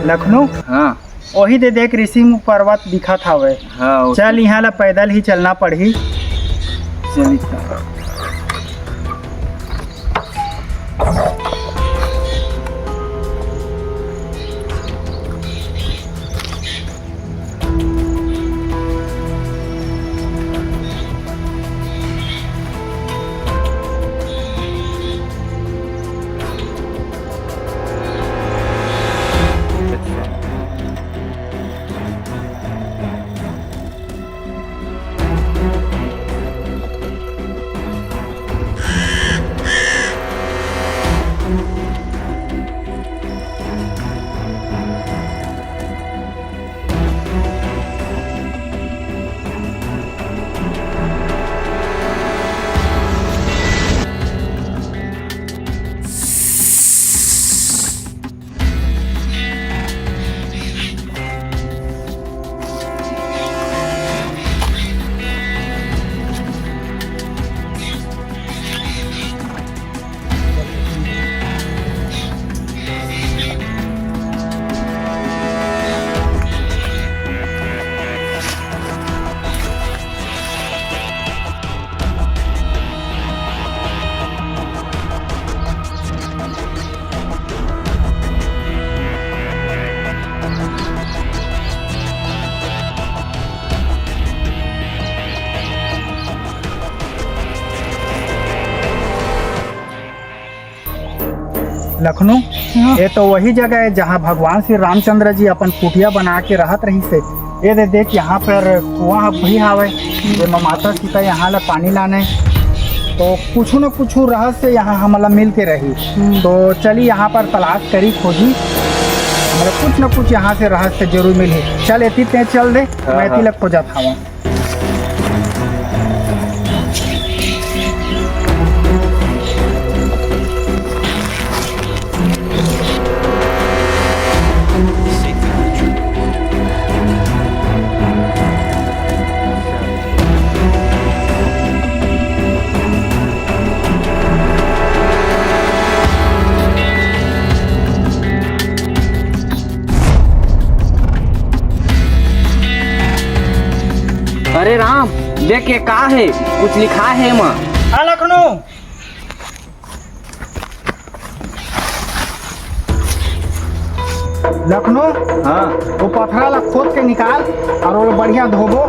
M: लखनऊ,
K: हाँ
M: वही दे देख ऋषि मुख पर्वत दिखा था वे।
K: हाँ
M: चल यहाँ ला पैदल ही चलना पड़ी।
K: चल।
M: लखनऊ, ये तो वही जगह है जहाँ भगवान श्री रामचंद्र जी अपन कुटिया बना के रहत रही से। ये दे देख यहाँ पर कुआं भी हावे, जेमा माता सीता यहाँ ला पानी लाने, तो कुछ न कुछ रहस्य यहाँ हमला मिल के रही। तो चली यहाँ पर तलाश करी खोजी, हमारे कुछ न कुछ यहाँ से रहस्य जरूर मिली। चल एती ते चल दे, मैं एती लग खोजत हवा।
K: अरे राम देख के का है, कुछ लिखा है माँ।
M: लखनऊ लखनऊ
L: हाँ
M: वो पथरा ला खोद के निकाल और वो बढ़िया धोबो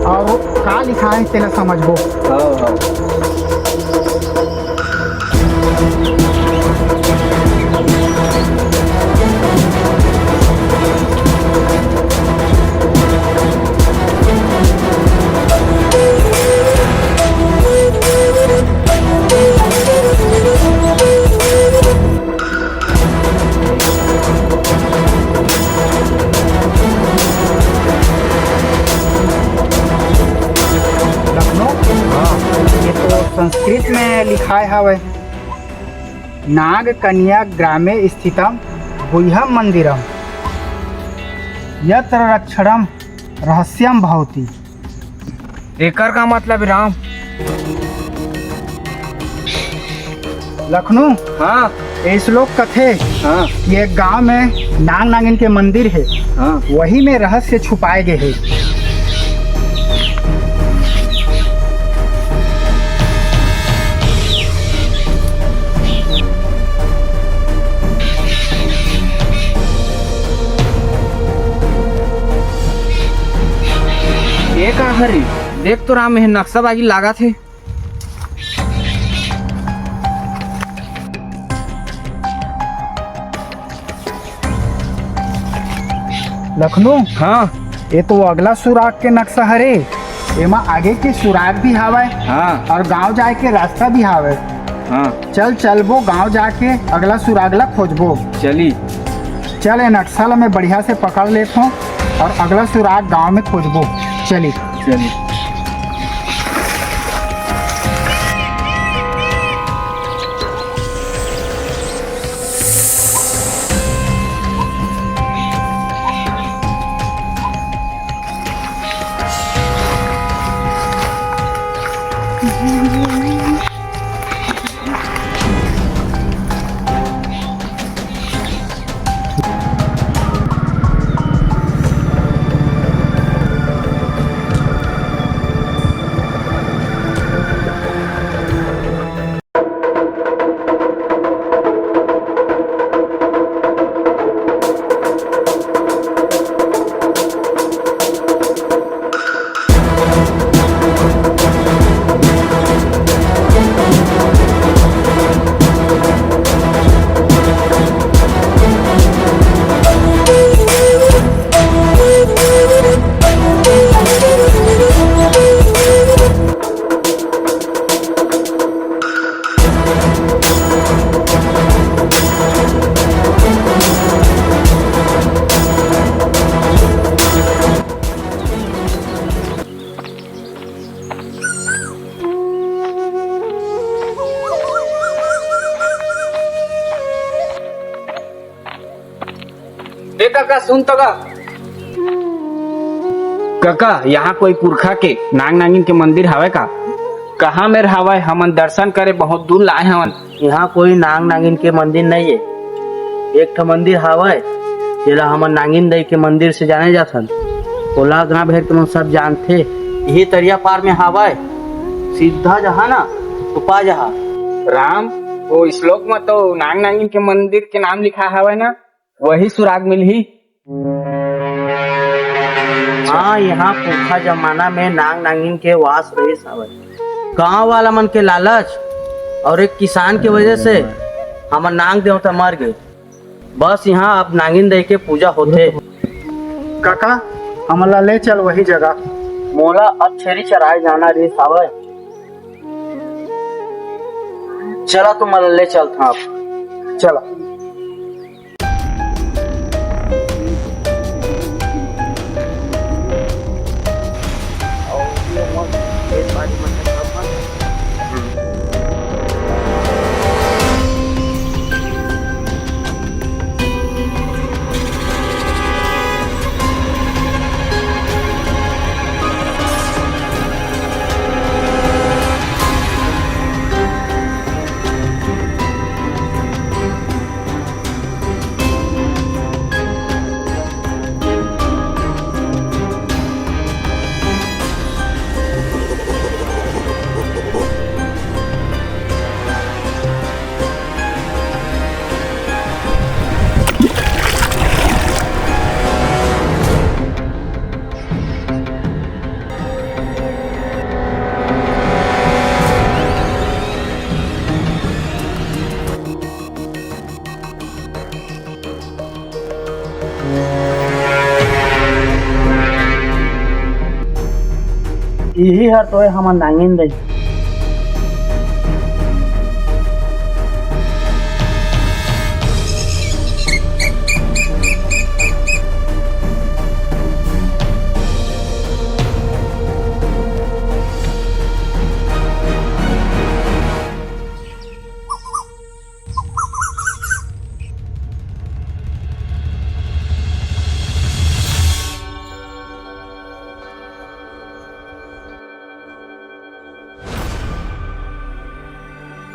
M: और वो का लिखा है तेला समझबो।
L: हाँ हाँ
M: ये तो संस्कृत में लिखा है हवे नाग कन्या ग्रामे स्थितम गुह्यम मंदिरम यत्र रक्षणम रहस्यम भवति।
K: एकर का मतलब राम?
M: लखनऊ
K: हाँ
M: ये श्लोक कथे
K: हाँ
M: ये गांव में नाग नागिन के मंदिर है,
K: हाँ
M: वही में रहस्य छुपाए गए हैं।
K: ये का हरी देख तो राम, नक्शाबाजी लागा थे।
M: लखनऊ
K: हाँ
M: ये तो अगला सुराग के नक्शा हरे, एमा आगे के सुराग भी हावे
K: हाँ
M: और गांव जाए के रास्ता भी हावे।
K: हाँ
M: चल चलबो गांव जाके अगला सुरागला खोजबो।
K: चली।
M: चल ये नक्शा ला मैं बढ़िया से पकड़ लेता हूँ और अगला सुराग गांव में खोजबो। चली
K: चली। काका सुन तो काका, यहाँ कोई पुरखा के नाग नागिन के मंदिर हावे का? कहाँ में हवे? हमन दर्शन करे बहुत दूर लाए हवन।
L: यहाँ कोई नाग नागिन के मंदिर नहीं है। एक ठो मंदिर हावे जेला हमन नागिन दई के मंदिर से जाने जाथन। ओला गाँव भर के सब जानते। यही तरिया पार में हावे, सीधा जहाँ ना तो पा जहाँ।
K: राम वो श्लोक में तो नाग नागिन के मंदिर के नाम लिखा हावे ना, वही सुराग मिलही।
L: हाँ, यहाँ पुरखा जमाना में नाग नागिन के वास रही सावे। गाँव वाला मन के लालच और एक किसान के वजह से हमार नाग देवता मर गए। बस यहाँ अब नागिन दई के पूजा होते।
M: काका हमला ले चल वही जगह।
L: मोला अब छेरी चराए जाना रे सावे। चला तुम ले चलता अब।
M: चला।
L: यही हर तो हम नांगिन दे।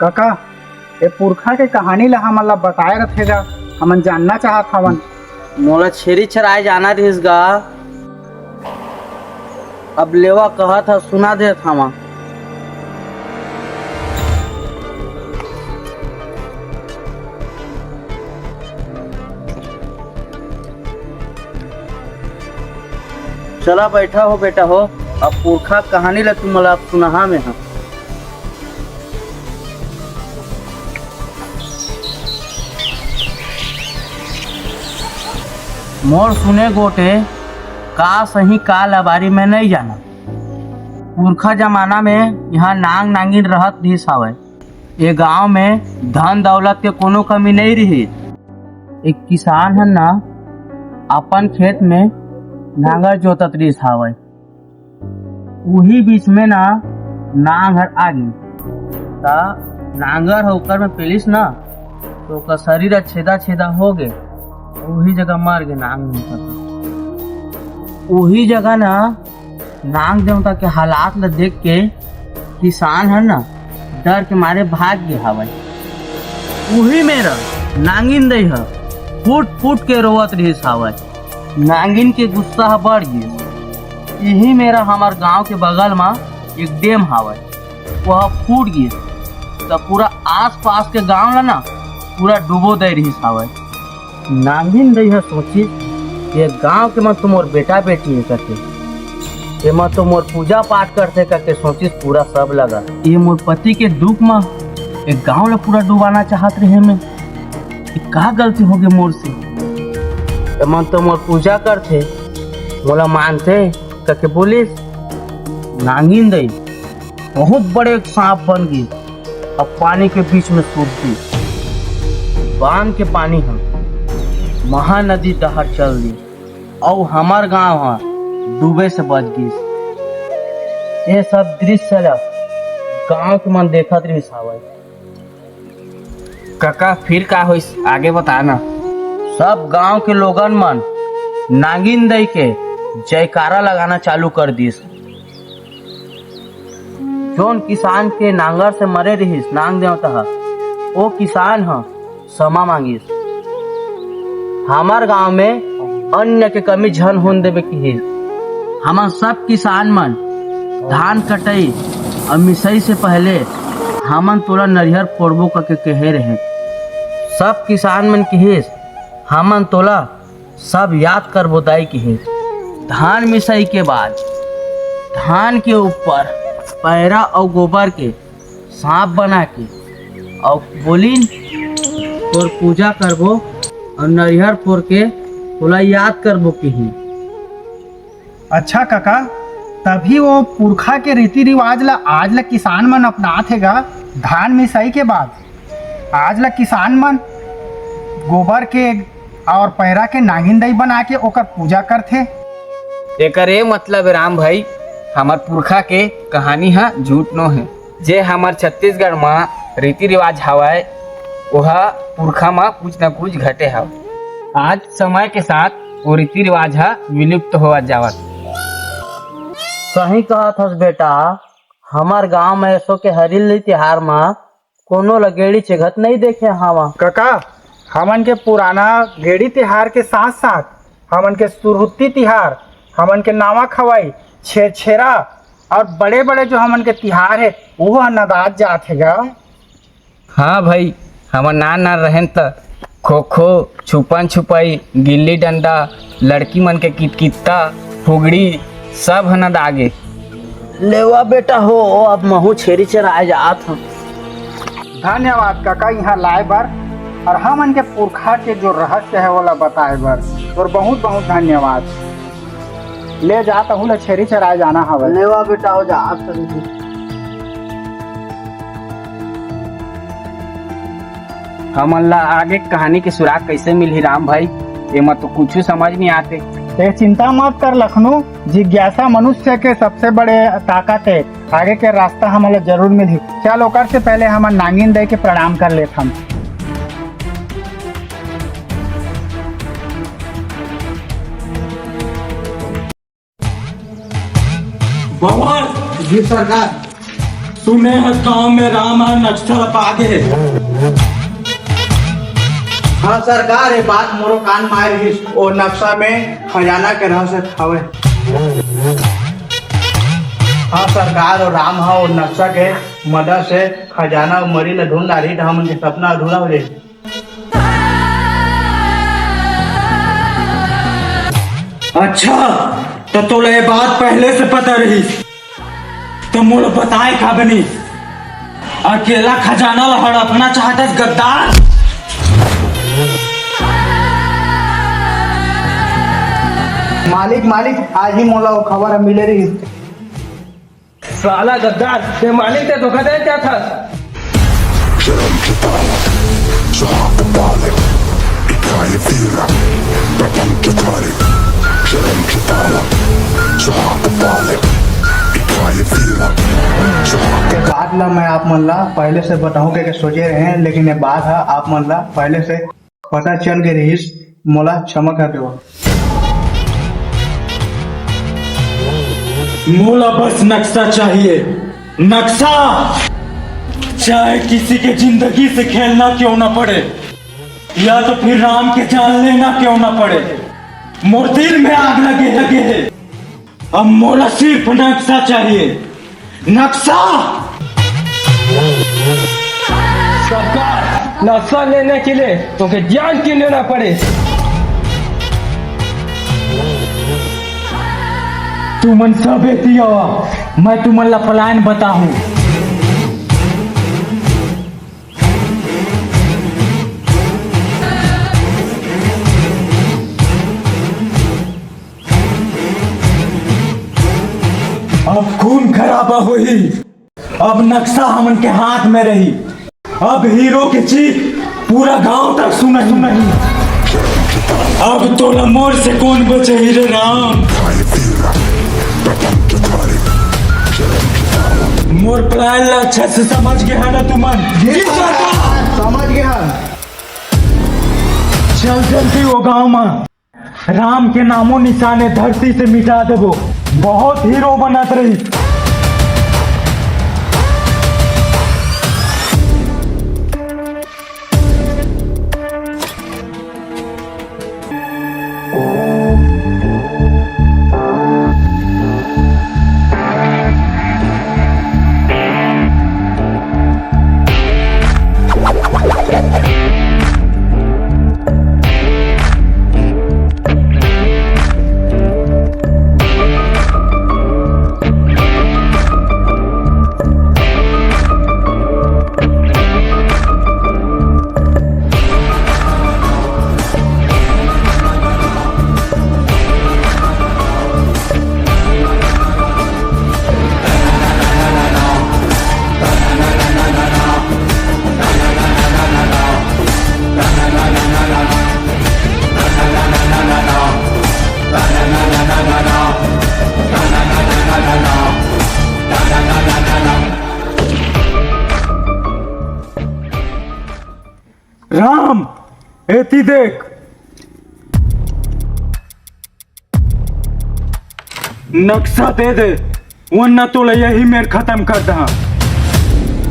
M: काका ये पुरखा के कहानी ला हमन ला बताए रहेगा, हमन जानना चाहत हवन।
L: मोला छेरी चराए जाना रहिस गा, अब लेवा कहा था सुना दे था। चला बैठा हो बेटा हो, अब पुरखा कहानी ला तुम मला सुनहा में। मोर सुने गोटे का सही का लबारी में नहीं जाना। पुरखा जमाना में यहाँ नांग नांगिन रहत भी सावे। ये गांव में धन दौलत के कोनो कमी नहीं रही। एक किसान है ना, अपन खेत में नांगर जोतत रही सावे। वही बीच में ना नांगर आ गई, ता नांगर होकर में पेलिस ना तो उसका शरीर छेदा छेदा हो गए, वही जगह मर गए। नांग वही जगह ना नांग देवता के हालात ला देख के किसान है ना डर के मारे भाग गए हवाई। वही मेरा नांगिन दई है फूट फूट के रोवत रही हवाई। नांगिन के गुस्सा बढ़ गए। यही मेरा हमार गांव के बगल में एक डैम हवाई, वह फूट गई तो पूरा आस पास के गांव ला ना पूरा डूबो दे रही हवाई। नांगिन दई है सोची ये गांव के मत तुम और बेटा बेटी है करके, ये मत तुम और पूजा पाठ करते करके सोची पूरा सब लगा। ये मोर पति के दुख में एक गांव ला पूरा डुबाना चाहत रहे में, का गलती हो गई मोर से। ये मत तुम और पूजा करते मोला मानते करके बोलिस। नांगिन दई बहुत बड़े एक सांप बन गई, अब पानी के बीच में सूख गई। बांध के पानी हम महानदी दहर चल दी और हमार गांव डूबे से बच गई। ये सब दृश्य गांव के मन देखत रही सावय।
K: काका फिर का हो आगे बताना।
L: सब गांव के लोगन मन नागिन दई के जयकारा लगाना चालू कर दिस। जोन किसान के नांगर से मरे रही नांग देवता वो किसान ह समा मांगिस। हमार गांव में अन्न के कमी झन होन देवे की है। हमार सब किसान मन धान कटाई और मिसाई से पहले हमन तोला नरिहर फोड़बो करके कहे रहे। सब किसान मन की है हमन तोला सब याद कर बोदाई की है। धान मिसाई के बाद धान के ऊपर पैरा और गोबर के सांप बना के और बोलिन तोर पूजा करबो और नरिहर फोड़ के तोला याद करबो की ही।
M: अच्छा काका, तभी वो पुरखा के रीति रिवाज ला आज ला किसान मन अपनात हेगा। धान मिसाई के बाद आज ला किसान मन गोबर के और पैरा के नागिन दई बना के ओकर पूजा करथे।
K: एकरे मतलब राम भाई हमार पुरखा के कहानी है झूठ नो है। जे हमार छत्तीसगढ़ में रीति रिवाज हवाए वह पुरखा में कुछ न कुछ घटे हव। आज समय के साथ वो रीति रिवाज है विलुप्त होवा जावत।
L: सही कहा था बेटा, हमार गांव में ऐसो के हरिल त्योहार में कोनो लगेड़ी चेघत नहीं देखे हवा।
M: काका हमन के पुराना गेड़ी त्योहार के साथ साथ हमन के सुरहुत्ती त्योहार, हमन के नावा खवाई, छेरा और बड़े बड़े जो हमन के त्योहार है वो नदाज जात हैगा।
K: हाँ भाई, हमार नान रहन त खो खो, छुपन छुपाई, गिल्ली डंडा, लड़की मन के कितकित्ता, फुगड़ी सब हनद आगे।
L: लेवा बेटा हो, अब महू छेरी चराए जात हूँ।
M: धन्यवाद काका यहाँ लाए बर और हमन के पुरखा के जो रहस्य है वो ला बताए बर, और बहुत बहुत धन्यवाद। ले जाता हूँ लछेरी चराए जाना हवे।
L: लेवा बेटा हो जा आप सभी।
K: हमन ला आगे कहानी के सुराग कैसे मिली राम भाई, एमा तो कुछ समझ नहीं आते।
M: ते चिंता मत कर लखनऊ, जिज्ञासा मनुष्य के सबसे बड़े ताकत है। आगे के रास्ता हमारे जरूर मिली। चल ओकर से पहले हम नांगिन दे के प्रणाम कर लेत हम।
J: भगवान जी सरकार सुने हैं गांव में राम है नक्सल पागे।
M: हाँ सरकार, ये बात मोरो कान मार रही। ओ नक्शा में खजाना के रहस्य हवे। हाँ सरकार, और राम है और नक्शा के मदद से खजाना मरी न ढूंढ रही, हम उनके सपना अधूरा हो जाए।
J: अच्छा तो ये बात पहले से पता रही तो मोड़ बताए का बनी। अकेला खजाना ला हड़पना चाहता है गद्दार।
M: मालिक आज ही मोला वो खबर मिले रही।
I: साला गद्दार, ते मालिक ते धोखा दे क्या था?
M: बात ला मैं आप मन ला पहले से बताऊं के सोचे रहे हैं, लेकिन ये बात है आप मन ला पहले से पता चल गई रही। मोला क्षमा कर दो।
J: मोला बस नक्शा चाहिए, नक्शा। चाहे किसी के जिंदगी से खेलना क्यों ना पड़े, या तो फिर राम के जान लेना क्यों ना पड़े। मोर दिल में आग लगे है। अब मोला सिर्फ नक्शा चाहिए, नक्शा।
I: सरकार, नक्शा लेने के लिए तो जान क्यों लेना पड़े?
J: तुमन सब एतिया, मैं तुमन ला प्लान बताऊं। अब खून खराबा हुई, अब नक्शा हमन के हाथ में रही। अब हीरो की चीख पूरा गांव तक सुनही। अब तोला मोर से कौन बचे हीरे राम। मोर प्लान ला अच्छा से समझ गया है ना तुमन?
M: समझ गया।
J: चल जल्दी वो गांव में राम के नामों निशाने धरती से मिटा देबो। बहुत हीरो बनत रही। राम एती देख, नक्शा दे दे वरना तो यही मेर खत्म कर दहा।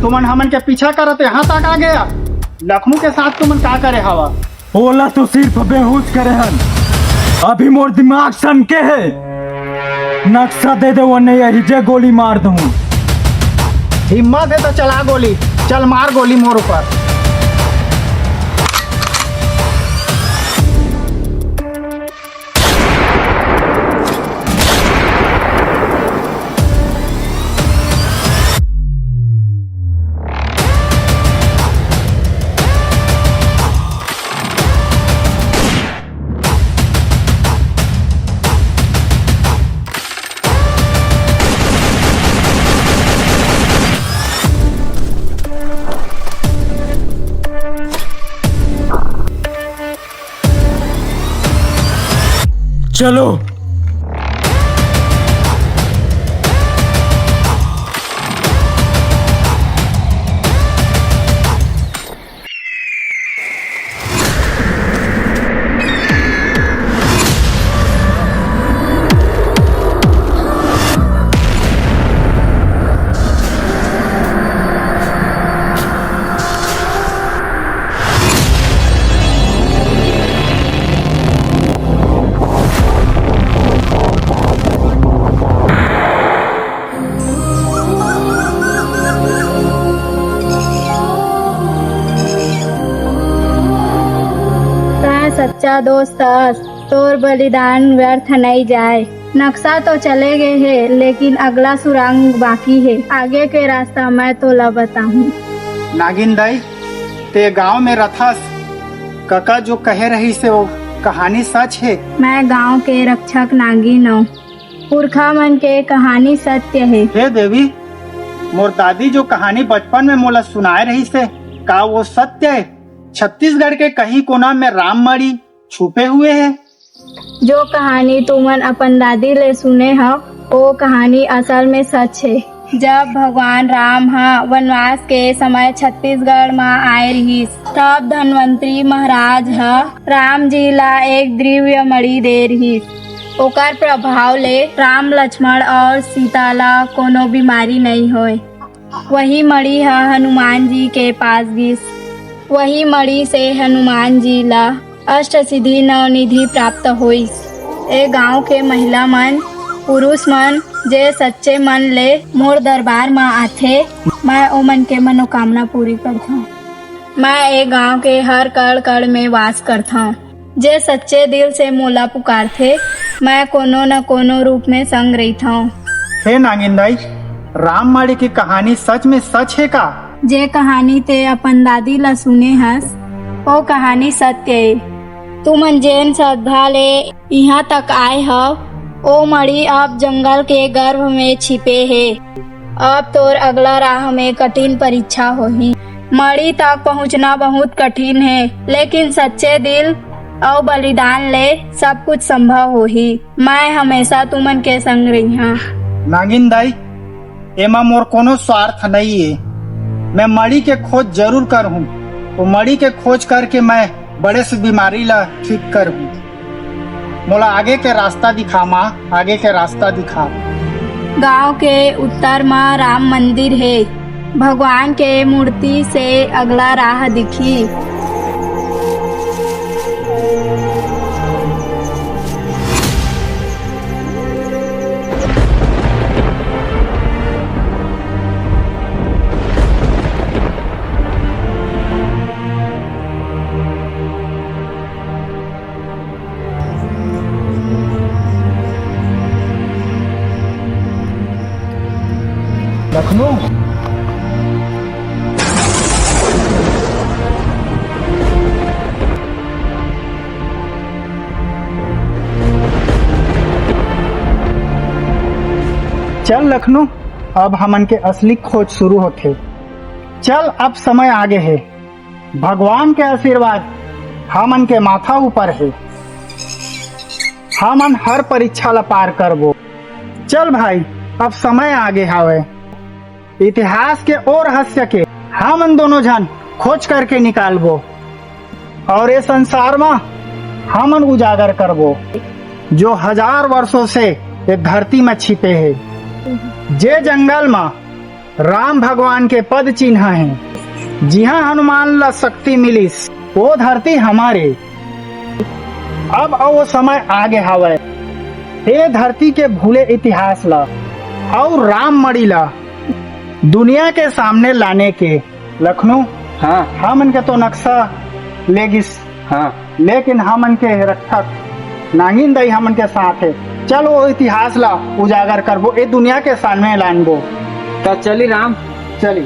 M: तुमन हमन के पीछा करते यहाँ तक आ गया। लखनऊ के साथ तुमन का करे हवा?
J: ओला तो सिर्फ बेहोश करे हन। अभी मोर दिमाग सन के है। नक्शा दे दे वरना यही जे गोली मार दूं।
M: हिम्मत है तो चला गोली, चल मार गोली मोर ऊपर। चलो।
E: सच्चा दोस्त तोर बलिदान व्यर्थ नहीं जाए। नक्शा तो चले गए है लेकिन अगला सुरंग बाकी है। आगे के रास्ता मैं तो ला बताऊं।
M: नागिन दाई ते गांव में रथस काका जो कहे रही से वो कहानी सच है।
E: मैं गांव के रक्षक नागिन हूँ। पुरखा मन के कहानी सत्य है।
M: हे देवी, मोर दादी जो कहानी बचपन में मोला सुनाए रही से का वो सत्य है? छत्तीसगढ़ के कहीं कोना में राममढ़ी छुपे हुए हैं।
E: जो कहानी तुमन अपन दादी ले सुने हो वो कहानी असल में सच है। जब भगवान राम वनवास के समय छत्तीसगढ़ में आए रहिस तब धनवंतरी महाराज राम जी ला एक दिव्य मणि दे रहिस। ओकर प्रभाव ले राम लक्ष्मण और सीता ला कोनो बीमारी नहीं होए। वही मणि हनुमान जी के पास गिस। वही मणि से हनुमान जी ला अष्ट सिद्धि नवनिधि प्राप्त हुई। ए गांव के महिला मन पुरुष मन जे सच्चे मन ले मोर दरबार में आथे, मैं ओमन के मनोकामना पूरी करथा। मैं ए गांव के हर कड़ कड़ में वास करथा। जे सच्चे दिल से मोला पुकारथे, मैं कोनो न कोनो रूप में संग रहीथा।
M: हे नागिन दाई, राममणि की कहानी सच में सच है का?
E: जे कहानी ते अपन दादी ला सुने हस वो कहानी सत्य है। तुमन जेन श्रद्धा ले यहाँ तक आए हो ओ मणि अब जंगल के गर्भ में छिपे है। अब तोर अगला राह में कठिन परीक्षा होही। मणि तक पहुँचना बहुत कठिन है लेकिन सच्चे दिल और बलिदान ले सब कुछ संभव होही। मैं हमेशा तुमन के संग रही हूँ।
M: नागिन दाई, एमा मोर कोनो स्वार्थ नहीं है। मैं मणि के खोज जरूर कर हूँ। वो मणि के खोज करके मैं बड़े से बीमारी ला ठीक कर हूँ। मोला आगे के रास्ता दिखा माँ, आगे के रास्ता दिखा।
E: गांव के उत्तर में राम मंदिर है। भगवान के मूर्ति से अगला राह दिखी।
M: लखनऊ चल लखनऊ, अब हमन के असली खोज शुरू होते। चल अब समय आगे है। भगवान के आशीर्वाद हमन के माथा ऊपर है। हमन हर परीक्षा ला पार करबो। चल भाई, अब समय आगे हावे। इतिहास के और रहस्य के हमन दोनों जन खोज करके निकालबो और ये संसार में हमन उजागर करबो जो हजार वर्षों से ये धरती में छिपे है। जे जंगल में राम भगवान के पद चिन्ह हैं, जिहाँ हनुमान ला शक्ति मिलिस वो धरती हमारे। अब वो समय आगे हवे। हे धरती के भूले इतिहास ला और राममणि ला दुनिया के सामने लाने के। लखनऊ हमन के तो नक्शा लेगिस लेकिन हमन के रक्षक नागिन दाई हमन के साथ है। चलो वो इतिहास ला उजागर करबो, ए दुनिया के सामने लानबो।
K: तो चली राम,
M: चली।